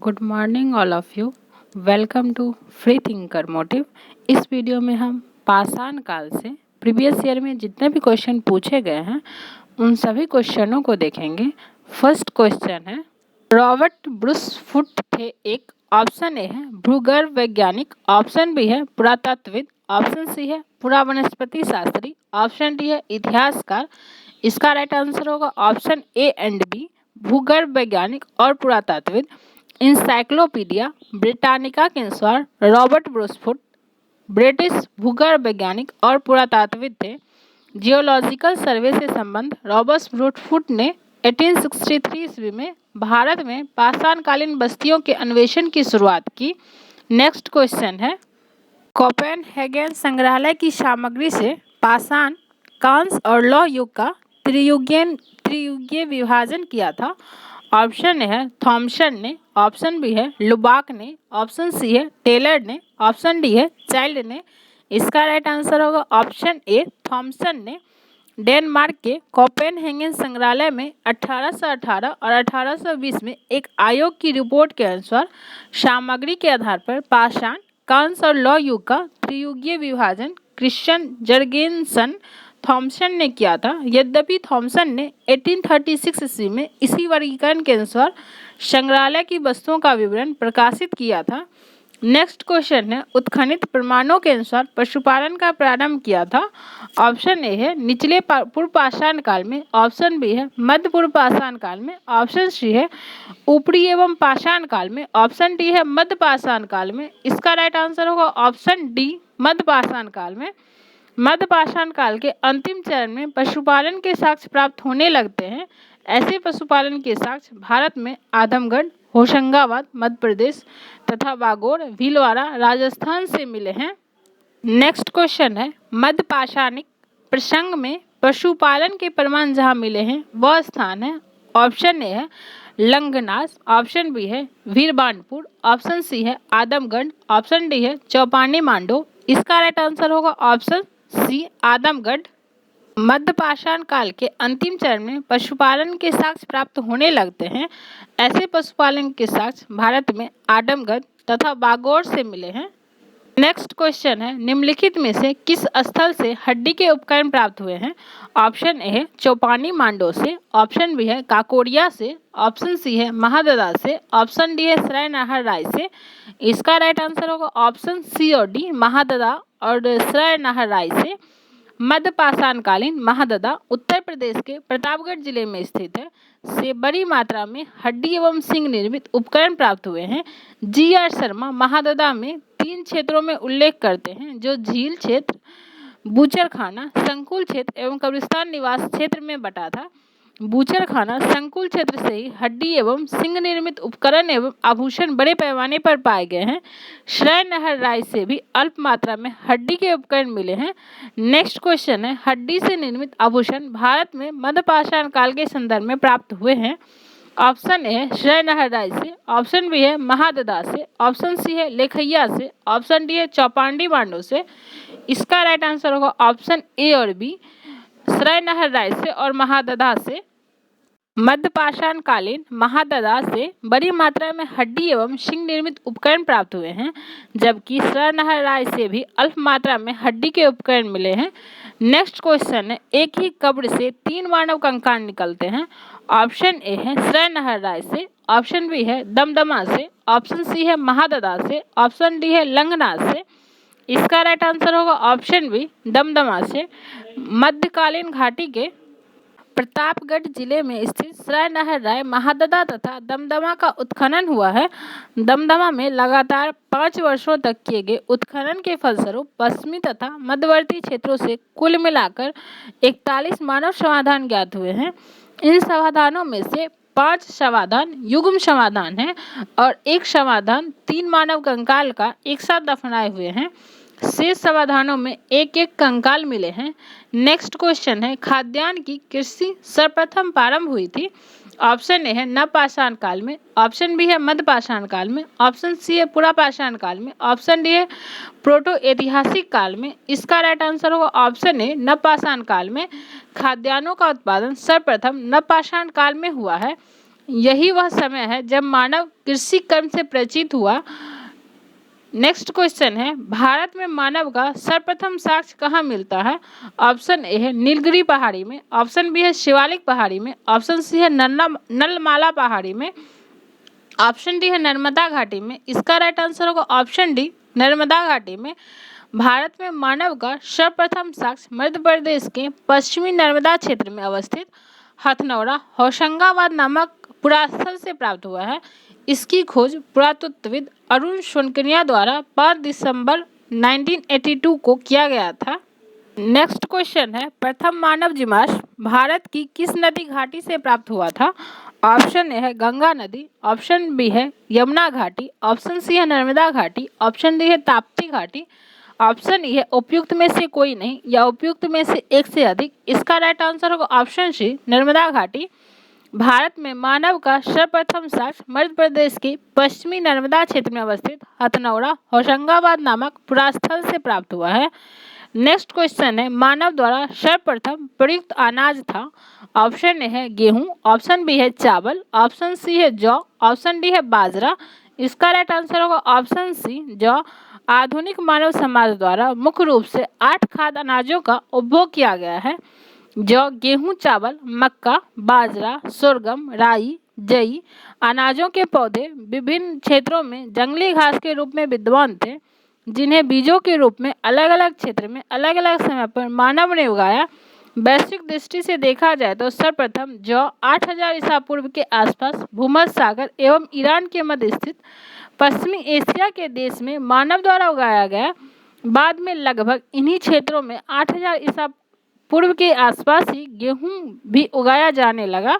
Good morning all of you. Welcome to Free Thinker Motive. इस video में हम पाषाण काल से प्रीवियस ईयर में जितने भी क्वेश्चन पूछे गए हैं उन सभी क्वेश्चनों को देखेंगे। फर्स्ट क्वेश्चन है, रॉबर्ट ब्रूस फुट थे एक। ऑप्शन ए है भूगर्भ वैज्ञानिक, ऑप्शन बी है पुरातत्वविद, ऑप्शन सी है पुरावनस्पति शास्त्री, ऑप्शन डी है इतिहासकार। इसका राइट आंसर होगा ऑप्शन ए एंड बी, भूगर्भ वैज्ञानिक और पुरातत्वविद। इंसाइक्लोपीडिया ब्रिटानिका के अनुसार रॉबर्ट ब्रूसफुट ब्रिटिश भूगर्भ वैज्ञानिक और पुरातत्वविद थे। जियोलॉजिकल सर्वे से संबंध रॉबर्ट ब्रूसफुट ने 1863 ईस्वी में भारत में पाषाणकालीन बस्तियों के अन्वेषण की शुरुआत की। नेक्स्ट क्वेश्चन है, कोपेनहेगन संग्रहालय की सामग्री से पाषाण, कांस्य और लौह युग का त्रियुगीय विभाजन किया था। ऑप्शन ए है थॉमसन ने, ऑप्शन बी है लुबाक ने, ऑप्शन सी है टेलर ने, ऑप्शन डी है चाइल्ड ने। इसका राइट आंसर होगा ऑप्शन ए थॉमसन ने। डेनमार्क के कोपेनहेगन संग्रहालय में 1818 और 1820 में एक आयोग की रिपोर्ट के अनुसार सामग्री के आधार पर पाषाण, कांस्य और लौह युग का त्रियुगीय विभाजन क्रिश्चियन जर्गेनसन थॉमसन ने किया था। यद्यपि थॉमसन ने 1836 ईस्वी में इसी वर्गीकरण के अनुसार संग्रहालय की वस्तुओं का विवरण प्रकाशित किया था। नेक्स्ट क्वेश्चन है, उत्खनित प्रमाणों के अनुसार पशुपालन का प्रारंभ किया था। ऑप्शन ए है निचले पूर्व पाषाण काल में, ऑप्शन बी है मध्य पूर्व पाषाण काल में, ऑप्शन सी है ऊपरी एवं पाषाण काल में, ऑप्शन डी है मध्य पाषाण काल में। इसका राइट आंसर होगा ऑप्शन डी मध्य पाषाण काल में। मध्य पाषाण काल के अंतिम चरण में पशुपालन के साक्ष्य प्राप्त होने लगते हैं। ऐसे पशुपालन के साक्ष्य भारत में आदमगढ़, होशंगाबाद मध्य प्रदेश तथा बागोर, भीलवाड़ा राजस्थान से मिले हैं। नेक्स्ट क्वेश्चन है, मध्य पाषाणिक प्रसंग में पशुपालन के प्रमाण जहाँ मिले हैं वह स्थान है। ऑप्शन ए है लंगनास, ऑप्शन बी है वीरबानपुर, ऑप्शन सी है आदमगढ़, ऑप्शन डी है चौपानी मांडो। इसका राइट आंसर होगा ऑप्शन सी आदमगढ़। मध्य पाषाण काल के अंतिम चरण में पशुपालन के साक्ष्य प्राप्त होने लगते हैं। ऐसे पशुपालन के साक्ष्य भारत में आदमगढ़ तथा बागोर से मिले हैं। नेक्स्ट क्वेश्चन है, निम्नलिखित में से किस स्थल से हड्डी के उपकरण प्राप्त हुए हैं। ऑप्शन ए है चौपानी मांडो से, ऑप्शन बी है काकोरिया से, ऑप्शन सी है महाददा से, ऑप्शन डी है सराय नाहर राय से। इसका राइट आंसर होगा ऑप्शन सी और डी महाददा और सराय नाहर राय से। मध्य पाषाणकालीन महाददा उत्तर प्रदेश के प्रतापगढ़ जिले में स्थित है। से बड़ी मात्रा में हड्डी एवं सिंग निर्मित उपकरण प्राप्त हुए हैं। जी.आर. शर्मा महाददा में 3 क्षेत्रों में उल्लेख करते हैं जो झील क्षेत्र, बूचड़खाना, संकुल क्षेत्र एवं कब्रिस्तान निवास क्षेत्र में बटा था। बूचड़खाना संकुल क्षेत्र से ही हड्डी एवं सिंग निर्मित उपकरण एवं आभूषण बड़े पैमाने पर पाए गए हैं। सराय नाहर राय से भी अल्प मात्रा में हड्डी के उपकरण मिले हैं। नेक्स्ट क्वेश्चन है, हड्डी से निर्मित आभूषण भारत में मध्य पाषाण काल के संदर्भ में प्राप्त हुए हैं। ऑप्शन ए है सराय नाहर राय से, ऑप्शन बी है महाददा से, ऑप्शन सी है लेखैया से, ऑप्शन डी है चौपांडी मांडो से। इसका राइट आंसर होगा ऑप्शन ए और बी सराय नाहर राय से और महाददा से। मध्य पाषाण कालीन महाददा से बड़ी मात्रा में हड्डी एवं सिंग निर्मित उपकरण प्राप्त हुए हैं, जबकि सराय नाहर राय से भी अल्प मात्रा में हड्डी के उपकरण मिले हैं। नेक्स्ट क्वेश्चन है, एक ही कब्र से 3 मानव कंकाल निकलते हैं। ऑप्शन ए है सराय नाहर राय से, ऑप्शन बी है दमदमा से, ऑप्शन सी है महाददा से, ऑप्शन डी है लंगनाथ से। इसका राइट आंसर होगा ऑप्शन बी दमदमा से। मध्यकालीन घाटी के प्रतापगढ़ जिले में स्थित सराय नाहर राय, महाददा तथा दमदमा का उत्खनन हुआ है। दमदमा में लगातार 5 वर्षों तक किए गए उत्खनन के फलस्वरूप पश्चिमी तथा मध्यवर्ती क्षेत्रों से कुल मिलाकर 41 मानव समाधान ज्ञात हुए हैं। इन समाधानों में से 5 समाधान युग्म समाधान हैं और एक समाधान 3 मानव कंकाल का एक साथ दफनाए हुए हैं। शेष समाधानों में एक एक कंकाल मिले हैं। नेक्स्ट क्वेश्चन है, खाद्यान्न की कृषि सर्वप्रथम प्रारंभ हुई थी। ऑप्शन ए है नवपाषाण काल में, ऑप्शन बी है मध्य पाषाण काल में, ऑप्शन सी है पुरापाषाण काल में, ऑप्शन डी है प्रोटो ऐतिहासिक काल में। इसका राइट आंसर होगा ऑप्शन ए नवपाषाण काल में। खाद्यान्नों का उत्पादन सर्वप्रथम नवपाषाण काल में हुआ है। यही वह समय है जब मानव कृषि कर्म से परिचित हुआ। नेक्स्ट क्वेश्चन है, भारत में मानव का सर्वप्रथम साक्ष्य कहाँ मिलता है? ऑप्शन ए है नीलगिरी पहाड़ी में, ऑप्शन बी है शिवालिक पहाड़ी में, ऑप्शन सी है नलमाला पहाड़ी में, ऑप्शन डी है नर्मदा घाटी में। इसका राइट आंसर होगा ऑप्शन डी, नर्मदा घाटी में। भारत में मानव का सर्वप्रथम साक्ष्य मध्य प्रदेश के पश्चिमी नर्मदा क्षेत्र में अवस्थित हथनौरा होशंगाबाद नामक पुरास्थल से प्राप्त हुआ है। इसकी खोज पुरातत्वविद अरुण सोनकनिया द्वारा 5 दिसंबर 1982 को किया गया था। नेक्स्ट क्वेश्चन है, प्रथम मानव जीवाश्म भारत की किस नदी घाटी से प्राप्त हुआ था? ऑप्शन ए है गंगा नदी, ऑप्शन बी है यमुना घाटी, ऑप्शन सी है नर्मदा घाटी, ऑप्शन डी है ताप्ती घाटी, ऑप्शन ई है उपयुक्त में से कोई नहीं या उपयुक्त में से एक से अधिक। इसका राइट आंसर होगा ऑप्शन सी, नर्मदा घाटी। भारत में मानव का सर्वप्रथम साक्ष्य मध्य प्रदेश के पश्चिमी नर्मदा क्षेत्र में अवस्थित हथनौरा होशंगाबाद नामक पुरास्थल से प्राप्त हुआ है। नेक्स्ट क्वेश्चन है, मानव द्वारा सर्वप्रथम प्रयुक्त अनाज था? ऑप्शन ए है गेहूं, ऑप्शन बी है चावल, ऑप्शन सी है जौ, ऑप्शन डी है बाजरा। इसका राइट आंसर होगा ऑप्शन सी, जौ। आधुनिक मानव समाज द्वारा मुख्य रूप से 8 खाद्य अनाजों का उपभोग किया गया है। जौ, गेहूं, चावल, मक्का, बाजरा, सोरगम, राई, जई अनाजों के पौधे विभिन्न क्षेत्रों में जंगली घास के रूप में विद्यमान थे, जिन्हें बीजों के रूप में अलग अलग क्षेत्र में अलग अलग समय पर मानव ने उगाया। वैश्विक दृष्टि से देखा जाए तो सर्वप्रथम जौ 8000 ईसा पूर्व के आसपास भूमध्य सागर एवं ईरान के मध्य स्थित पश्चिमी एशिया के देश में मानव द्वारा उगाया गया। बाद में लगभग इन्हीं क्षेत्रों में 8000 ईसा पूर्व के आसपास ही गेहूं भी उगाया जाने लगा।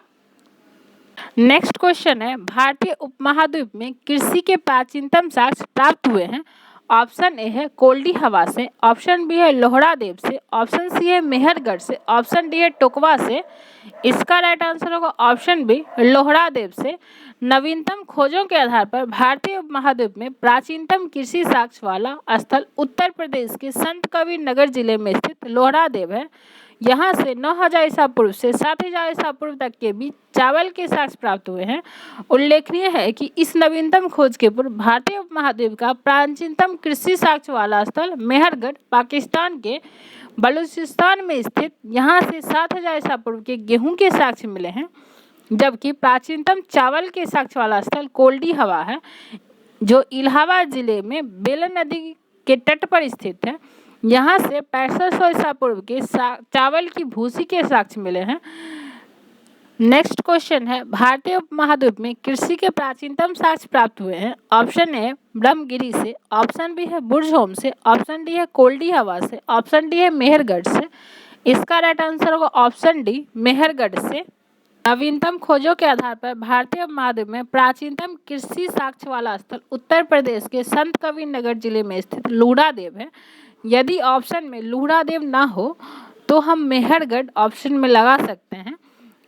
नेक्स्ट क्वेश्चन है, भारतीय उपमहाद्वीप में कृषि के प्राचीनतम साक्ष्य प्राप्त हुए हैं। ऑप्शन ए है कोल्डी हवा से, ऑप्शन बी है लोहड़ा देव से, ऑप्शन सी है मेहरगढ़ से, ऑप्शन डी है टोकवा से। इसका राइट आंसर होगा ऑप्शन बी, लोहड़ा देव से। नवीनतम खोजों के आधार पर भारतीय उपमहाद्वीप में प्राचीनतम कृषि साक्ष्य वाला स्थल उत्तर प्रदेश के संत कबीर नगर जिले में स्थित लोहड़ा देव है। यहाँ से 9000 ईसा पूर्व से 7000 ईसा पूर्व तक के बीच चावल के साक्ष्य प्राप्त हुए हैं। उल्लेखनीय है कि इस नवीनतम खोज के पूर्व भारतीय उपमहाद्वीप का प्राचीनतम कृषि साक्ष्य वाला स्थल मेहरगढ़ पाकिस्तान के बलूचिस्तान में स्थित, यहाँ से 7000 ईसा पूर्व के गेहूं के साक्ष्य मिले हैं, जबकि प्राचीनतम चावल के साक्ष्य वाला स्थल कोल्डी हवा है, जो इलाहाबाद जिले में बेलन नदी के तट पर स्थित है। यहाँ से 6500 ईसा पूर्व के चावल की भूसी के साक्ष्य मिले हैं। नेक्स्ट क्वेश्चन है, भारतीय उपमहाद्वीप में कृषि के प्राचीनतम साक्ष्य प्राप्त हुए हैं। ऑप्शन ए ब्रह्मगिरी से, ऑप्शन बी है बुर्जहोम से, ऑप्शन डी है कोल्डी हवा से, ऑप्शन डी है मेहरगढ़ से। इसका राइट आंसर होगा ऑप्शन डी, मेहरगढ़ से। नवीनतम खोजों के आधार पर भारतीय उपमहाद्वीप में प्राचीनतम कृषि साक्ष्य वाला स्थल उत्तर प्रदेश के संत कबीर नगर जिले में स्थित लूड़ा देव है। यदि ऑप्शन में लूड़ा देव ना हो तो हम मेहरगढ़ ऑप्शन में लगा सकते हैं।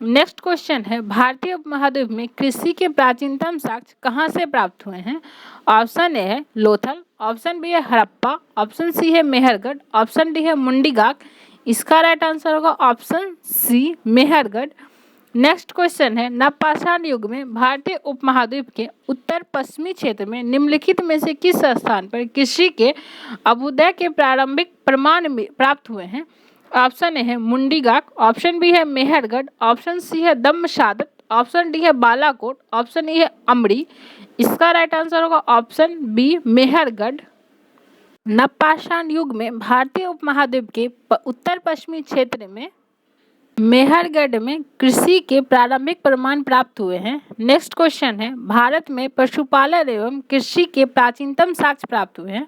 नेक्स्ट क्वेश्चन है, भारतीय उपमहाद्वीप में कृषि के प्राचीनतम साक्ष्य कहाँ से प्राप्त हुए हैं? ऑप्शन ए है लोथल, ऑप्शन बी है हड़प्पा, ऑप्शन सी है मेहरगढ़, ऑप्शन डी है मुंडीगाक। इसका राइट आंसर होगा option C, Mehrgarh. Next question है, नवपाषाण युग में भारतीय उपमहाद्वीप के उत्तर पश्चिमी क्षेत्र में निम्नलिखित में से किस स्थान पर कृषि के अभ्युदय के प्रारंभिक प्रमाण प्राप्त हुए हैं? ऑप्शन ए है मुंडीगाक, ऑप्शन बी है मेहरगढ़, ऑप्शन सी है दम्मशादत, ऑप्शन डी है बालाकोट, ऑप्शन ई है अमरी। इसका राइट आंसर होगा ऑप्शन बी, मेहरगढ़। नवपाषाण युग में भारतीय उपमहाद्वीप के उत्तर पश्चिमी क्षेत्र में मेहरगढ़ में कृषि के प्रारंभिक प्रमाण प्राप्त हुए हैं। नेक्स्ट क्वेश्चन है, भारत में पशुपालन एवं कृषि के प्राचीनतम साक्ष्य प्राप्त हुए हैं।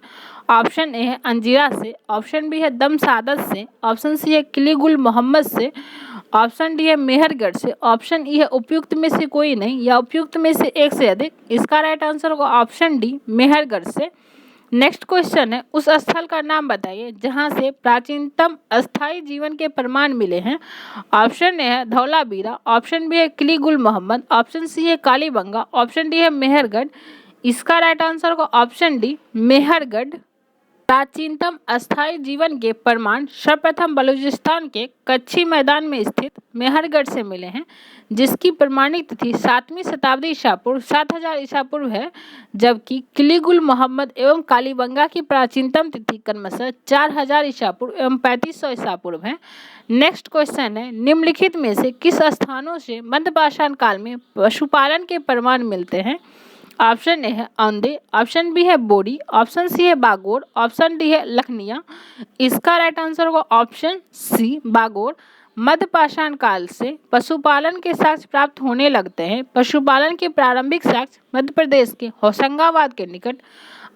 ऑप्शन ए है अंजीरा से, ऑप्शन बी है दमसादत से, ऑप्शन सी है किलीगुल मोहम्मद से, ऑप्शन डी है मेहरगढ़ से, ऑप्शन ई है उपयुक्त में से कोई नहीं या उपयुक्त में से एक से अधिक। इसका राइट आंसर होगा ऑप्शन डी, मेहरगढ़ से। नेक्स्ट क्वेश्चन है, उस स्थल का नाम बताइए जहां से प्राचीनतम अस्थायी जीवन के प्रमाण मिले हैं। ऑप्शन ए है धौलावीरा, ऑप्शन बी है किलीगुल मोहम्मद, ऑप्शन सी है कालीबंगा, ऑप्शन डी है मेहरगढ़। इसका राइट आंसर होगा ऑप्शन डी, मेहरगढ़। प्राचीनतम अस्थायी जीवन के प्रमाण सर्वप्रथम बलूचिस्तान के कच्छी मैदान में स्थित मेहरगढ़ से मिले हैं, जिसकी प्रमाणिक तिथि 7वीं शताब्दी ईसा पूर्व 7000 ईसा पूर्व है, जबकि किलीगुल मोहम्मद एवं कालीबंगा की प्राचीनतम तिथि क्रमशः 4000 ईसा पूर्व एवं 3500 ईसा पूर्व है। नेक्स्ट क्वेश्चन है, निम्नलिखित में से किस स्थानों से मध्यपाषाण काल में पशुपालन के प्रमाण मिलते हैं? ऑप्शन ए है औंधे, ऑप्शन बी है बोरी, ऑप्शन सी है बागोर, ऑप्शन डी है लखनिया। इसका राइट आंसर होगा ऑप्शन सी बागोर। मध्यपाषाण काल से पशुपालन के साक्ष्य प्राप्त होने लगते हैं। पशुपालन के प्रारंभिक साक्ष्य मध्य प्रदेश के होशंगाबाद के निकट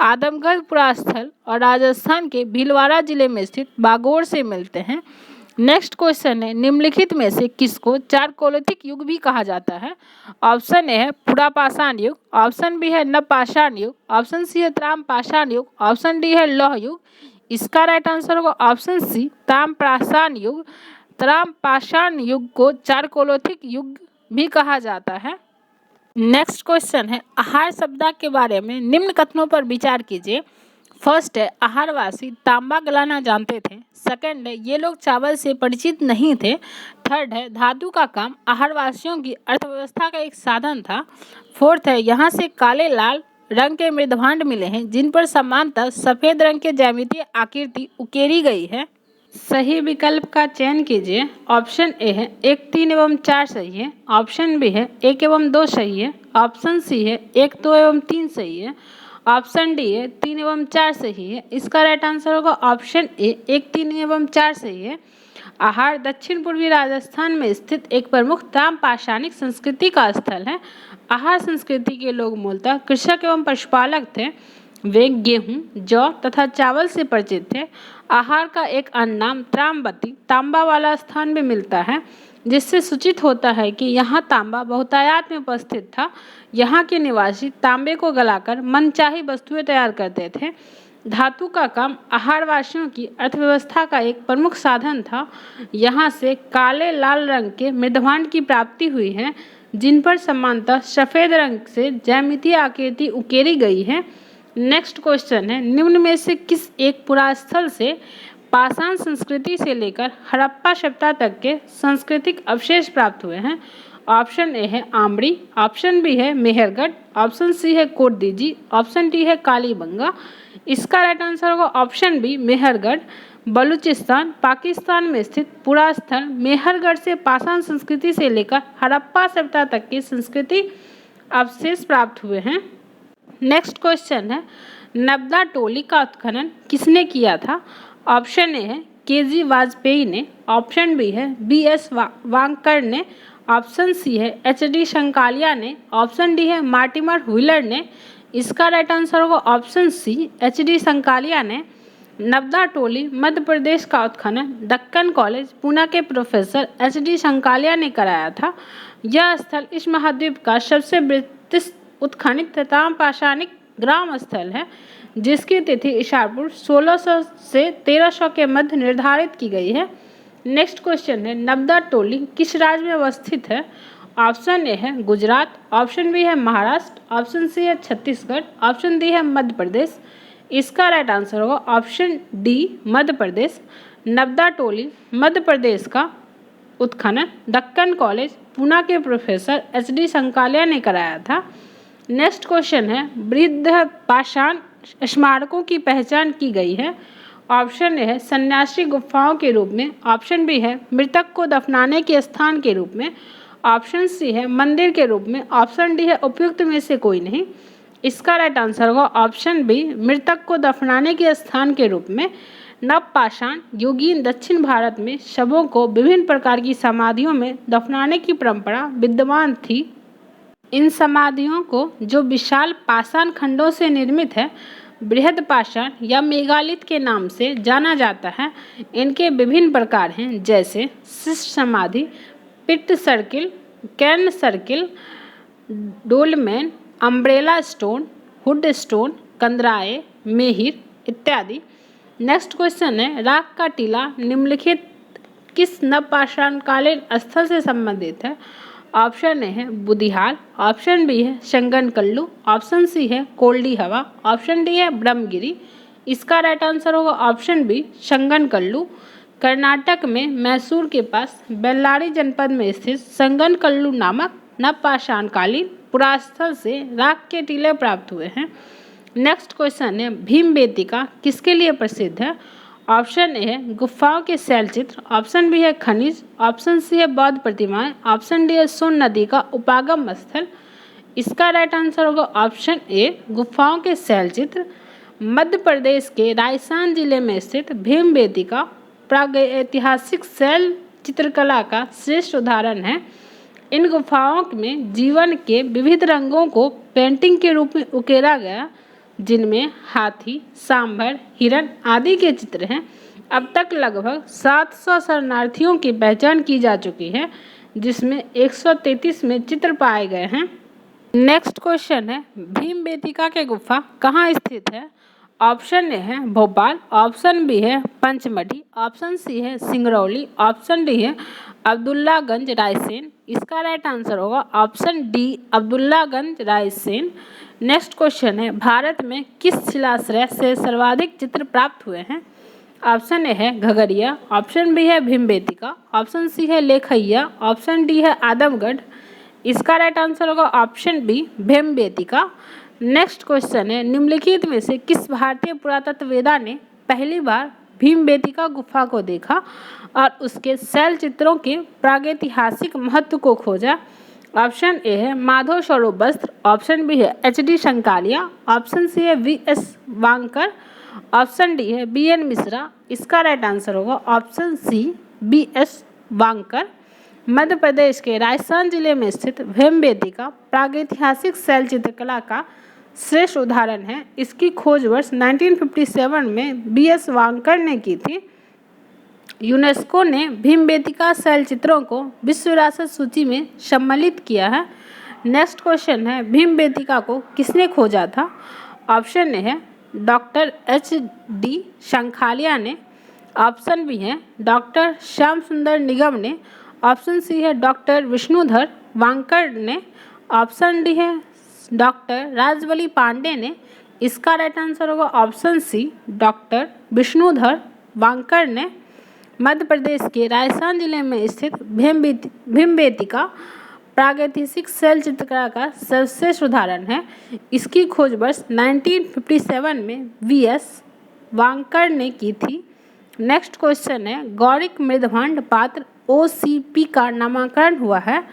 आदमगढ़ पुरास्थल और राजस्थान के भीलवाड़ा जिले में स्थित बागोर से मिलते हैं। नेक्स्ट क्वेश्चन है, निम्नलिखित में से किसको चारकोलिथिक युग भी कहा जाता है? ऑप्शन ए है पुरापाषाण युग, ऑप्शन बी है नवपाषाण युग, ऑप्शन सी है त्रामपाषाण युग, ऑप्शन डी है लौह युग। इसका राइट आंसर होगा ऑप्शन सी त्रामपाषाण युग। त्रामपाषाण युग को चारकोलिथिक युग भी कहा जाता है। नेक्स्ट क्वेश्चन है, आहार शब्द के बारे में निम्न कथनों पर विचार कीजिए। फर्स्ट है, आहारवासी तांबा गलाना जानते थे। सेकंड है, ये लोग चावल से परिचित नहीं थे। थर्ड है, धातु का काम आहारवासियों की अर्थव्यवस्था का एक साधन था। फोर्थ है, यहाँ से काले लाल रंग के मृदभांड मिले हैं, जिन पर समानतः सफेद रंग के ज्यामितीय आकृति उकेरी गई है। सही विकल्प का चयन कीजिए। ऑप्शन ए है 1, 3 एवं 4 सही है, ऑप्शन बी है 1 एवं 2 सही है, ऑप्शन सी है 1, 2 एवं 3 सही है, ऑप्शन डी है 3 एवं 4 सही है। इसका राइट आंसर होगा ऑप्शन ए 1, 3 एवं 4 सही है। आहार दक्षिण पूर्वी राजस्थान में स्थित एक प्रमुख त्रामपाषाणिक संस्कृति का स्थल है। आहार संस्कृति के लोग मूलतः कृषक एवं पशुपालक थे। वे गेहूं, जौ तथा चावल से परिचित थे। आहार का एक अन्य नाम त्रामवती तांबा वाला स्थान में मिलता है, जिससे सूचित होता है कि यहाँ तांबा बहुतायत में उपस्थित था। यहाँ के निवासी तांबे को गलाकर मनचाही वस्तुएं तैयार करते थे। धातु का काम आहारवासियों की अर्थव्यवस्था का एक प्रमुख साधन था। यहाँ से काले लाल रंग के मृदभांड की प्राप्ति हुई है, जिन पर समानतः सफेद रंग से ज्यामितीय आकृति उकेरी गई है। नेक्स्ट क्वेश्चन है, निम्न में से किस एक पुरास्थल से पाषाण संस्कृति से लेकर हड़प्पा सभ्यता तक के सांस्कृतिक अवशेष प्राप्त हुए हैं? ऑप्शन ए है आमरी, ऑप्शन बी है मेहरगढ़, ऑप्शन सी है कोटदीजी, ऑप्शन डी है कालीबंगा। इसका राइट आंसर होगा ऑप्शन बी मेहरगढ़। बलूचिस्तान पाकिस्तान में स्थित पुरास्थल मेहरगढ़ से पाषाण संस्कृति से लेकर हड़प्पा सभ्यता तक की संस्कृति अवशेष प्राप्त हुए हैं। नेक्स्ट क्वेश्चन है, नब्दा टोली का उत्खनन किसने किया था? ऑप्शन ए है केजी वाजपेयी ने, ऑप्शन बी है बीएस वांकर ने, ऑप्शन सी है एचडी शंकालिया ने, ऑप्शन डी है मार्टिमर व्हीलर ने। इसका राइट आंसर होगा ऑप्शन सी एचडी शंकालिया ने। नब्दा टोली मध्य प्रदेश का उत्खनन दक्कन कॉलेज पूना के प्रोफेसर एचडी शंकालिया ने कराया था। यह स्थल इस महाद्वीप का सबसे प्रतिष्ठित उत्खनित त्रामपाषाणिक ग्राम स्थल है, जिसकी तिथि ईसा पूर्व 1600 से 1300 के मध्य निर्धारित की गई है। नेक्स्ट क्वेश्चन है, नब्दा टोली किस राज्य में अवस्थित है? ऑप्शन ए है गुजरात, ऑप्शन बी है महाराष्ट्र, ऑप्शन सी है छत्तीसगढ़, ऑप्शन डी है मध्य प्रदेश। इसका राइट आंसर होगा ऑप्शन डी मध्य प्रदेश। नब्दा टोली मध्य प्रदेश का उत्खनन दक्कन कॉलेज पूना के प्रोफेसर एचडी शंकालिया ने कराया था। नेक्स्ट क्वेश्चन है, वृद्ध पाषाण स्मारकों की पहचान की गई है। ऑप्शन ए है सन्यासी गुफाओं के रूप में, ऑप्शन बी है मृतक को दफनाने के स्थान के रूप में, ऑप्शन सी है मंदिर के रूप में, ऑप्शन डी है उपयुक्त में से कोई नहीं। इसका राइट आंसर होगा ऑप्शन बी मृतक को दफनाने के स्थान के रूप में। नवपाषाण युगीन दक्षिण भारत में शवों को विभिन्न प्रकार की समाधियों में दफनाने की परंपरा विद्यमान थी। इन समाधियों को, जो विशाल पाषाण खंडों से निर्मित है, बृहद पाषाण या मेगालिथ के नाम से जाना जाता है। इनके विभिन्न प्रकार हैं, जैसे शिष्ट समाधि, pit circle, cairn circle, dolmen, umbrella stone, hood stone, कंदराए, मेहिर इत्यादि। नेक्स्ट क्वेश्चन है, राख का टीला निम्नलिखित किस नवपाषाणकालीन स्थल से संबंधित है? ऑप्शन ए है बुदिहाल, ऑप्शन बी है शंगनकल्लू, ऑप्शन सी है कोल्डी हवा, ऑप्शन डी है ब्रह्मगिरी। इसका राइट आंसर होगा ऑप्शन बी संगनकल्लू। कर्नाटक में मैसूर के पास बेल्लारी जनपद में स्थित संगनकल्लू नामक नवपाषाणकालीन पुरास्थल से राख के टीले प्राप्त हुए हैं। नेक्स्ट क्वेश्चन है भीमबेटिका किसके लिए प्रसिद्ध है? ऑप्शन ए है गुफाओं के शैलचित्र, ऑप्शन बी है खनिज, ऑप्शन सी है बौद्ध प्रतिमाएं, ऑप्शन डी है सोन नदी का उपागम स्थल। इसका राइट आंसर होगा ऑप्शन ए गुफाओं के शैलचित्र। मध्य प्रदेश के राजस्थान जिले में स्थित भीमबेटिका प्रागैतिहासिक शैल चित्रकला का श्रेष्ठ उदाहरण है। इन गुफाओं में जीवन के विविध रंगों को पेंटिंग के रूप में उकेरा गया, जिनमें हाथी, सांभर, हिरण आदि के चित्र हैं। अब तक लगभग 700 शरणार्थियों की पहचान की जा चुकी है, जिसमें 133 में चित्र पाए गए हैं। नेक्स्ट क्वेश्चन है भीमबेटिका के गुफा कहाँ स्थित है? ऑप्शन ए है भोपाल, ऑप्शन बी है पंचमढ़ी, ऑप्शन सी है सिंगरौली, ऑप्शन डी है अब्दुल्लागंज रायसेन। इसका राइट आंसर होगा option D Abdullaganj Raisen. Next question है भारत में किस शिलाश्रय से सर्वाधिक चित्र प्राप्त हुए हैं? ऑप्शन ए है घगरिया, ऑप्शन बी है भीमबेटिका, ऑप्शन सी है लेखैया, ऑप्शन डी है आदमगढ़। इसका राइट आंसर होगा option B Bhimbetka. Next question है निम्नलिखित में से किस भारतीय पुरातत्ववेदा ने पहली बार भीमबेटिका गुफा को देखा और उसके शैल चित्रों के प्रागैतिहासिक महत्व को खोजा? ऑप्शन ए है माधव स्वरूप वस्त्र, ऑप्शन बी है एच.डी. शंकालिया, ऑप्शन सी है वी.एस. वांकर, ऑप्शन डी है बी.एन. मिश्रा। इसका राइट आंसर होगा ऑप्शन सी बी.एस. वांकर। मध्य प्रदेश के राजस्थान जिले में स्थित भीमबेटिका प्रागैतिहासिक शैल चित्रकला का श्रेष्ठ उदाहरण है। इसकी खोज वर्ष 1957 में बी.एस. वांकर ने की थी। यूनेस्को ने भीमबेटिका शैल चित्रों को विश्व विरासत सूची में सम्मिलित किया है। नेक्स्ट क्वेश्चन है भीमबेटिका को किसने खोजा था? ऑप्शन ए है डॉक्टर एच.डी. शंखालिया ने, ऑप्शन बी है डॉक्टर श्याम सुंदर निगम ने, ऑप्शन सी है डॉक्टर विष्णुधर वांकर ने, ऑप्शन डी है डॉक्टर राजबली पांडे ने। इसका राइट आंसर होगा ऑप्शन सी डॉक्टर विष्णुधर वांकर ने। मध्य प्रदेश के राजस्थान जिले में स्थित भीमबेटिका प्रागैतिहासिक शैल चित्रकला का सर्वश्रेष्ठ उदाहरण है। इसकी खोज वर्ष 1957 में वी.एस. वांकर ने की थी। नेक्स्ट क्वेश्चन है गौरिक मृदभांड पात्र OCP का नामकरण हुआ है।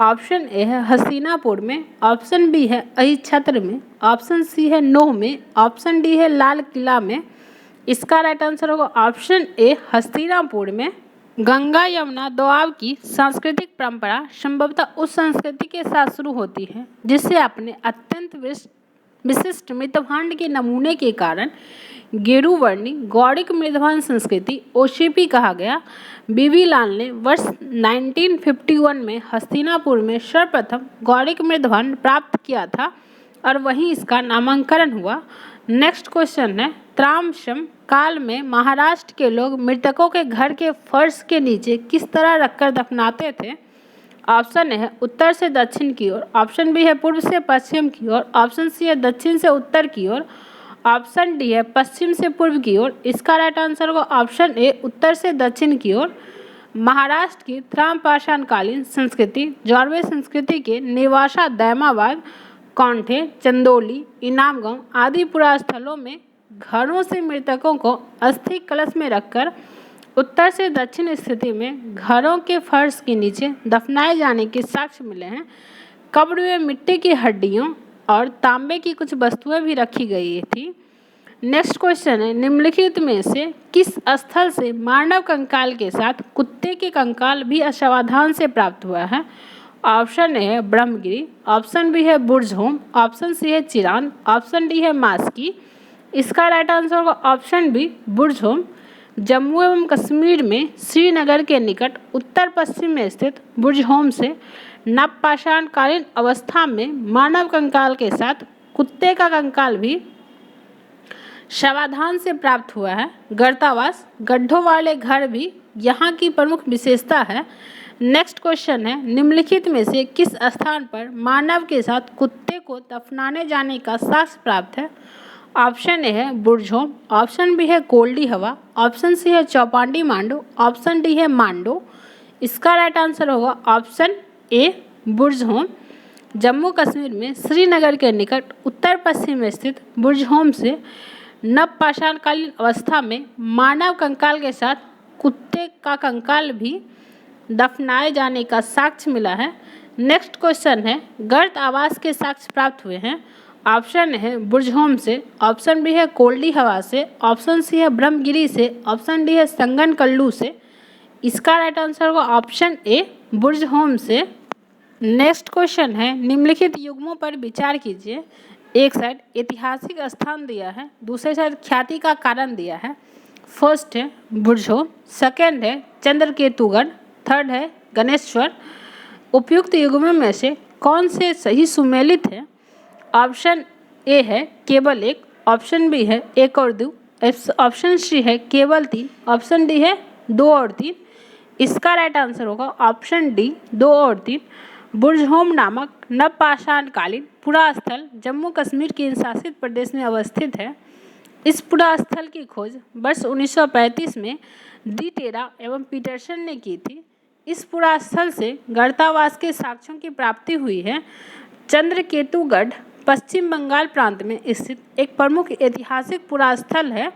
ऑप्शन ए है हसीनापुर में, ऑप्शन बी है अहिछत्र में, ऑप्शन सी है नोह में, ऑप्शन डी है लाल किला में। इसका राइट आंसर होगा ऑप्शन ए हस्तिनापुर में। गंगा यमुना दोआब की सांस्कृतिक परंपरा संभवतः उस संस्कृति के साथ शुरू होती है जिससे अपने अत्यंत विशिष्ट मृदभांड के नमूने के कारण गेरुवर्णी गौड़िक मृदभांड संस्कृति OCP कहा गया। बीवी लाल ने वर्ष 1951 में हस्तिनापुर में सर्वप्रथम गौड़िक मृदभांड प्राप्त किया था और वहीं इसका नामकरण हुआ। नेक्स्ट क्वेश्चन है त्रामसम काल में महाराष्ट्र के लोग मृतकों के घर के फर्श के नीचे किस तरह रखकर दफनाते थे? ऑप्शन है उत्तर से दक्षिण की ओर, ऑप्शन बी है पूर्व से पश्चिम की ओर, ऑप्शन सी है दक्षिण से उत्तर की ओर, ऑप्शन डी है पश्चिम से पूर्व की ओर। इसका राइट आंसर होगा ऑप्शन ए उत्तर से दक्षिण की ओर। महाराष्ट्र की त्रामपाषाणकालीन संस्कृति जौरवे संस्कृति के नेवासा दैमाबाद कौंठे चंदौली इनामगांव आदि पुरास्थलों में घरों से मृतकों को अस्थि कलश में रखकर उत्तर से दक्षिण स्थिति में घरों के फर्श के नीचे दफनाए जाने के साक्ष्य मिले हैं। कब्र में मिट्टी की हड्डियों और तांबे की कुछ वस्तुएं भी रखी गई थी। नेक्स्ट क्वेश्चन है निम्नलिखित में से किस स्थल से मानव कंकाल के साथ कुत्ते के कंकाल भी असावधान से प्राप्त हुआ है? ऑप्शन ए है ब्रह्मगिरी, ऑप्शन बी है बुर्जहोम, ऑप्शन सी है चिरान, ऑप्शन डी है मास्की। इसका राइट आंसर होगा ऑप्शन बी बुर्जहोम। जम्मू एवं कश्मीर में श्रीनगर के निकट उत्तर पश्चिम में स्थित बुर्जहोम से नवपाषाणकालीन अवस्था में मानव कंकाल के साथ कुत्ते का कंकाल भी सावधान से प्राप्त हुआ है। गर्तावास गड्ढों वाले घर भी यहाँ की प्रमुख विशेषता है। नेक्स्ट क्वेश्चन है निम्नलिखित में से किस स्थान पर मानव के साथ कुत्ते को दफनाने जाने का साक्ष्य प्राप्त है? ऑप्शन ए है बुर्ज़होम, ऑप्शन बी है कोल्डी हवा, ऑप्शन सी है चौपाटी मांडू, ऑप्शन डी है मांडू। इसका राइट आंसर होगा ऑप्शन ए बुर्ज़होम। जम्मू कश्मीर में श्रीनगर के निकट उत्तर पश्चिम में स्थित बुर्ज़होम से नवपाषाणकालीन अवस्था में मानव कंकाल के साथ कुत्ते का कंकाल भी दफनाए जाने का साक्ष्य मिला है। नेक्स्ट क्वेश्चन है, गर्त आवास के साक्ष्य प्राप्त हुए हैं। ऑप्शन है बुर्ज़होम से, ऑप्शन बी है कोल्डी हवा से, ऑप्शन सी है ब्रह्मगिरी से, ऑप्शन डी है संगन कल्लू से। इसका राइट आंसर होगा ऑप्शन ए बुर्ज़होम से। नेक्स्ट क्वेश्चन है, निम्नलिखित युग्मों पर विचार कीजिए। एक साइड ऐतिहासिक स्थान दिया है, दूसरे साइड ख्याति का कारण दिया है। फर्स्ट है बुर्ज़होम, सेकेंड है चंद्रकेतुगढ़, थर्ड है गणेश्वर। उपयुक्त युग्मों में से कौन से सही सुमेलित है? ऑप्शन ए है केवल एक, ऑप्शन बी है एक और दो, ऑप्शन सी है केवल तीन, ऑप्शन डी है दो और तीन। इसका राइट आंसर होगा ऑप्शन डी दो और तीन। बुर्ज़होम नामक नवपाषाणकालीन पुरास्थल जम्मू कश्मीर के शासित प्रदेश में अवस्थित है। इस पुरास्थल की खोज वर्ष 1935 में डी टेरा एवं पीटरसन ने की थी। इस पुरास्थल से गर्तावास के साक्ष्यों की प्राप्ति हुई है। चंद्रकेतुगढ़ पश्चिम बंगाल प्रांत में स्थित एक प्रमुख ऐतिहासिक पुरास्थल है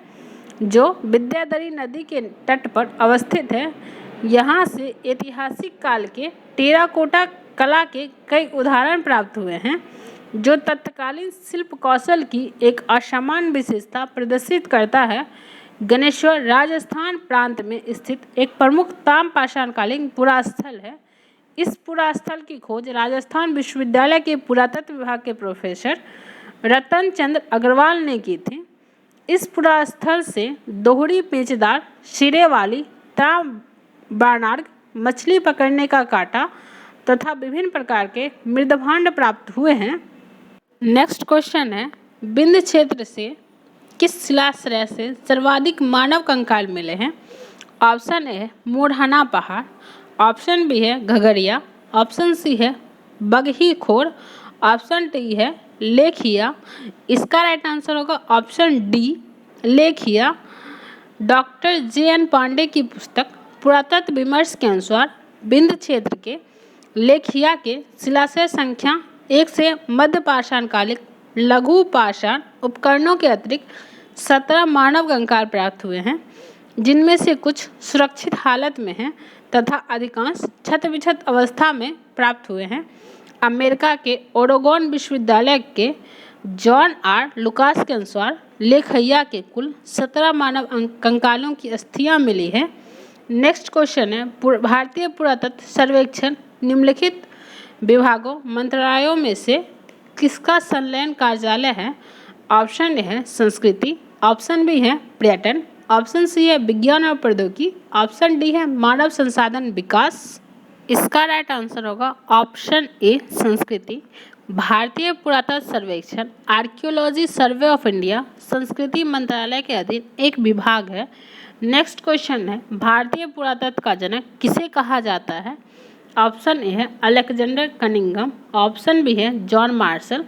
जो विद्याधरी नदी के तट पर अवस्थित है। यहाँ से ऐतिहासिक काल के टेराकोटा कला के कई उदाहरण प्राप्त हुए हैं जो तत्कालीन शिल्प कौशल की एक असामान्य विशेषता प्रदर्शित करता है। गणेश्वर राजस्थान प्रांत में स्थित एक प्रमुख ताम्रपाषाणकालीन पुरास्थल है। इस पुरास्थल की खोज राजस्थान विश्वविद्यालय के पुरातत्व विभाग के प्रोफेसर रतन चंद्र अग्रवाल ने की थी। इस पुरास्थल से दोहरी पेचदार सिरे वाली ताम्रबाणार्घ, मछली पकड़ने का कांटा तथा विभिन्न प्रकार के मृदभांड प्राप्त हुए हैं। नेक्स्ट क्वेश्चन है, विंध्य क्षेत्र से किस शिलाश्रय से सर्वाधिक मानव कंकाल मिले हैं? ऑप्शन ए है मोढ़ाना पहाड़, ऑप्शन बी है घगरिया, ऑप्शन सी है बगही खोर, ऑप्शन डी है लेखिया। इसका राइट आंसर होगा ऑप्शन डी लेखिया। Doctor J N. पांडे की पुस्तक पुरातत्व विमर्श के अनुसार विंध्य क्षेत्र के लेखिया के शिलाश्रय संख्या 1 से मध्यपाषाणकालिक लघु पाषाण उपकरणों के अतिरिक्त 17 मानव कंकाल प्राप्त हुए हैं, जिनमें से कुछ सुरक्षित हालत में हैं तथा अधिकांश क्षत विक्षत अवस्था में प्राप्त हुए हैं। अमेरिका के ओरेगोन विश्वविद्यालय के जॉन आर लुकास के अनुसार लेखिया के कुल 17 मानव कंकालों की अस्थियां मिली है। नेक्स्ट क्वेश्चन है, भारतीय पुरातत्व सर्वेक्षण निम्नलिखित विभागों मंत्रालयों में से किसका संलयन कार्यालय है? ऑप्शन ए है संस्कृति, ऑप्शन बी है पर्यटन, ऑप्शन सी है विज्ञान और प्रौद्योगिकी, ऑप्शन डी है मानव संसाधन विकास। इसका राइट आंसर होगा ऑप्शन ए संस्कृति। भारतीय पुरातत्व सर्वेक्षण आर्कियोलॉजी सर्वे ऑफ इंडिया संस्कृति मंत्रालय के अधीन एक विभाग है। नेक्स्ट क्वेश्चन है, भारतीय पुरातत्व का जनक किसे कहा जाता है? ऑप्शन ए है अलेक्जेंडर कनिंघम, ऑप्शन बी है जॉन मार्शल,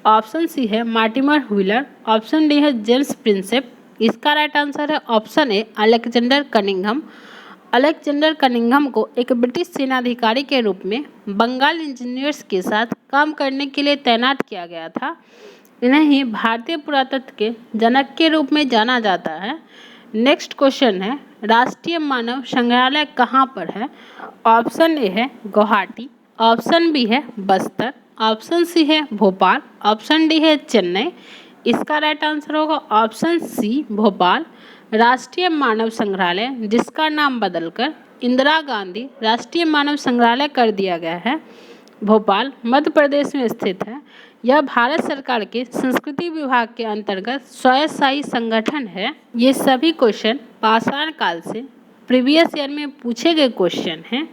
ऑप्शन सी है मार्टिमर व्हीलर, ऑप्शन डी है जेम्स प्रिंसेप। इसका राइट आंसर है option A Alexander Cunningham. Alexander Cunningham को एक ब्रिटिश सेनाधिकारी के रूप में बंगाल इंजीनियर्स के साथ काम करने के लिए तैनात किया गया था। इन्हें ही भारतीय पुरातत्व के जनक के रूप में जाना जाता है। नेक्स्ट क्वेश्चन है, राष्ट्रीय मानव संग्रहालय कहाँ पर है? ऑप्शन ए है गुवाहाटी, ऑप्शन बी है बस्तर, ऑप्शन सी है भोपाल, ऑप्शन डी है चेन्नई। इसका राइट आंसर होगा ऑप्शन सी भोपाल। राष्ट्रीय मानव संग्रहालय जिसका नाम बदलकर इंदिरा गांधी राष्ट्रीय मानव संग्रहालय कर दिया गया है, भोपाल मध्य प्रदेश में स्थित है। यह भारत सरकार के संस्कृति विभाग के अंतर्गत स्वयंशासी संगठन है। ये सभी क्वेश्चन पाषाण काल से प्रीवियस ईयर में पूछे गए क्वेश्चन हैं।